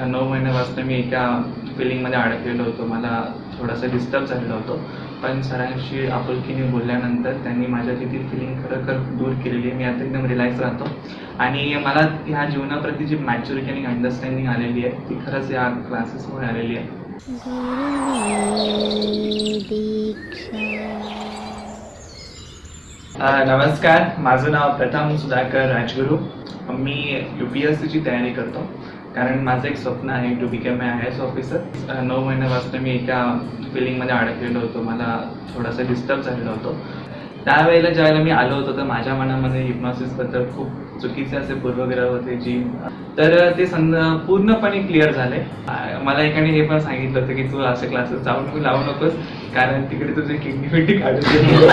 9 महिन्यापासून मी एका फिलिंगमध्ये अडकलेलो होतो. मला थोडासा डिस्टर्ब झालेलो होतो. पण सरांशी आपुलकीने बोलल्यानंतर त्यांनी माझ्यातली ती फिलिंग खरोखर दूर केलेली आहे. मी आता एकदम रिलॅक्स राहतो आणि मला ह्या जीवनाप्रती जी मॅच्युरिटी आणि अंडरस्टँडिंग आलेली आहे ती खरंच या क्लासेसमुळे आलेली आहे. नमस्कार, माझं नाव प्रथम सुधाकर राजगुरू. मी UPSCची तयारी करतो कारण माझं एक स्वप्न आहे टू बिकम IAS ऑफिसर. 9 महिन्यापासून मी एका फिलिंगमध्ये अडकलेलो होतो. मला थोडासा डिस्टर्ब झालेलो होतो. त्यावेळेला ज्यावेळेला मी आलो होतो तर माझ्या मनामध्ये हिप्नॉसिसबद्दल खूप चुकीचे असे पूर्वग्रह होते तर ते पूर्णपणे क्लिअर झाले. मला एकाने हे पण सांगितलं होतं की तू असे क्लासेस लावू नकोस कारण तिकडे तुझे किडनी काढून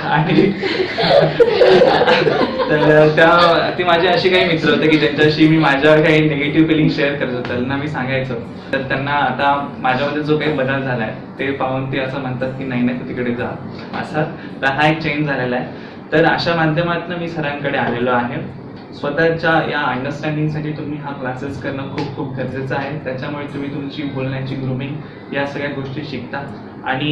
आणि तर ते माझे असे काही मित्र होते की ज्यांच्याशी मी माझ्या काही निगेटिव्ह फिलिंग शेअर करत होतो. त्यांना मी सांगायचो तर त्यांना आता माझ्यामध्ये जो काही बदल झालाय ते पाहून ते असं म्हणतात की नाही तू तिकडे जा असा. तर हा एक चेंज झालेला आहे. तर अशा माध्यमातून मी सरांकडे आलेलो आहे. स्वतःच्या या अंडरस्टँडिंगसाठी तुम्ही हा क्लासेस करणं खूप खूप गरजेचं आहे. त्याच्यामुळे तुम्ही तुमची बोलण्याची ग्रूमिंग या सगळ्या गोष्टी शिकता. आणि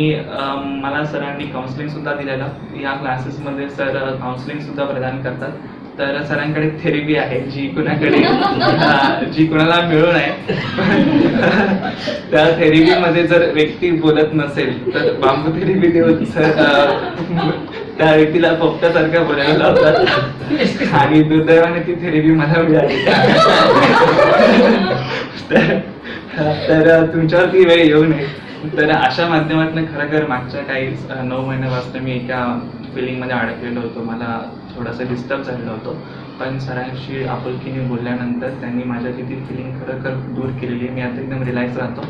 मला सरांनी काउन्सिलिंग सुद्धा दिलेलं. या क्लासेसमध्ये सर काउन्सिलिंग सुद्धा प्रदान करतात. तर सरांकडे थेरपी आहे जी कुणाला मिळू नये. त्या थेरपीमध्ये जर व्यक्ती बोलत नसेल तर बांबू थेरपी देऊन सर त्या व्यक्तीला पोपटासारखं बोलायला लावतात आणि दुर्दैवाने ती थेरपी मला मिळाली. तर तुमच्यावरती वेळ येऊ नये. तर अशा माध्यमातून खरं मागच्या काही 9 महिन्यापासून मी एका फिलिंगमध्ये अडकलेलो होतो. मला थोडासा डिस्टर्ब झालेलो होतो. पण सरांशी आपुलकीने बोलल्यानंतर त्यांनी माझ्यातली ती फिलिंग खरोखर दूर केलेली आहे. मी आता एकदम रिलॅक्स राहतो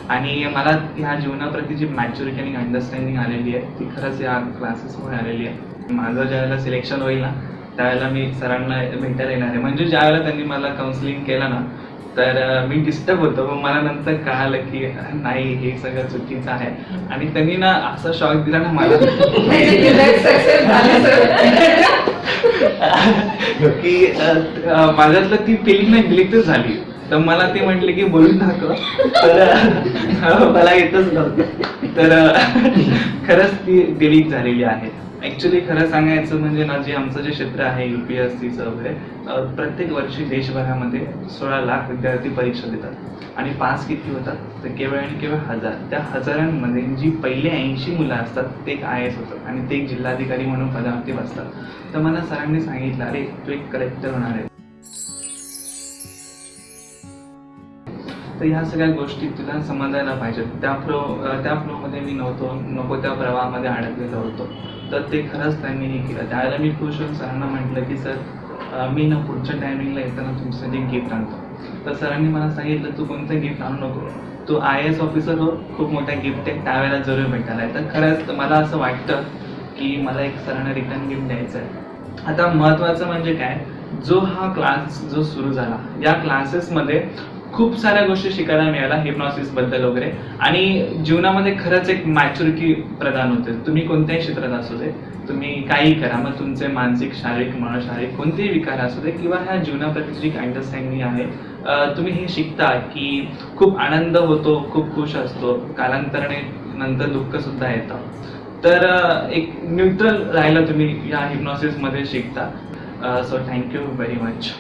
आणि मला ह्या जीवनाप्रती जी मॅच्युरिटी आणि अंडरस्टँडिंग आलेली आहे ती खरंच या क्लासेसमुळे आलेली आहे. माझं ज्यावेळेला सिलेक्शन होईल ना त्यावेळेला मी सरांना भेटायला येणार आहे. म्हणजे ज्यावेळेला त्यांनी मला काउन्सिलिंग केलं ना तर मी डिस्टर्ब होतो. मग मला नंतर कळालं की नाही हे सगळं चुकीचं आहे आणि त्यांनी ना असा शॉक दिला ना मला की माझ्यातलं ती फिलिंग नाही डिलीटच झाली. तर मला ते म्हटले की बोलून टाकलं तर मला येतच नव्हतं. तर खरंच ती डिलीट झालेली आहे. ऍक्च्युली खरं सांगायचं म्हणजे ना जे आमचं जे क्षेत्र आहे UPSCचं वगैरे प्रत्येक वर्षी देशभरामध्ये 16 लाख विद्यार्थी परीक्षा देतात आणि पास किती होतात तर केवळ आणि केवळ 1000. त्या हजारांमध्ये जी पहिले 80 मुलं असतात ते एक IAS होतात आणि ते एक जिल्हाधिकारी म्हणून पदावरती बसतात. तर मला सरांनी सांगितलं अरे तू एक कलेक्टर होणार आहे. तर ह्या सगळ्या गोष्टी तुला समजायला पाहिजेत. त्या फ्लोमध्ये मी नको त्या प्रवाहामध्ये अडकलेलो होतो. तर ते खरंच त्यांनी हे केलं. त्यावेळेला मी खुश होऊन सरांना म्हटलं की सर मी ना पुढच्या टायमिंगला येताना तुमच्यासाठी गिफ्ट आणतो. तर सरांनी मला सांगितलं तू कोणतं गिफ्ट आणू नको, तू IAS ऑफिसर हो, खूप मोठा गिफ्ट आहे त्यावेळेला जरूर भेटायला आहे. तर खरंच मला असं वाटतं की मला एक सरांना रिटर्न गिफ्ट द्यायचं आहे. आता महत्त्वाचं म्हणजे काय, जो हा क्लास जो सुरू झाला या क्लासेसमध्ये खूप साऱ्या गोष्टी शिकायला मिळाल्या हिप्नॉसिस बद्दल वगैरे आणि जीवनामध्ये खरंच एक मॅच्युरिटी प्रदान होते. तुम्ही कोणत्याही क्षेत्रात असू दे, तुम्ही काही करा, मग तुमचे मानसिक शारीरिक मनोशारीरिक कोणतेही विकार असू दे किंवा ह्या जीवनाप्रती जी अंडरस्टँडिंग आहे तुम्ही हे शिकता की खूप आनंद होतो, खूप खुश असतो, कालांतराने नंतर दुःख सुद्धा येतं. तर एक न्यूट्रल राहायला तुम्ही या हिप्नॉसिसमध्ये शिकता. So thank you very much.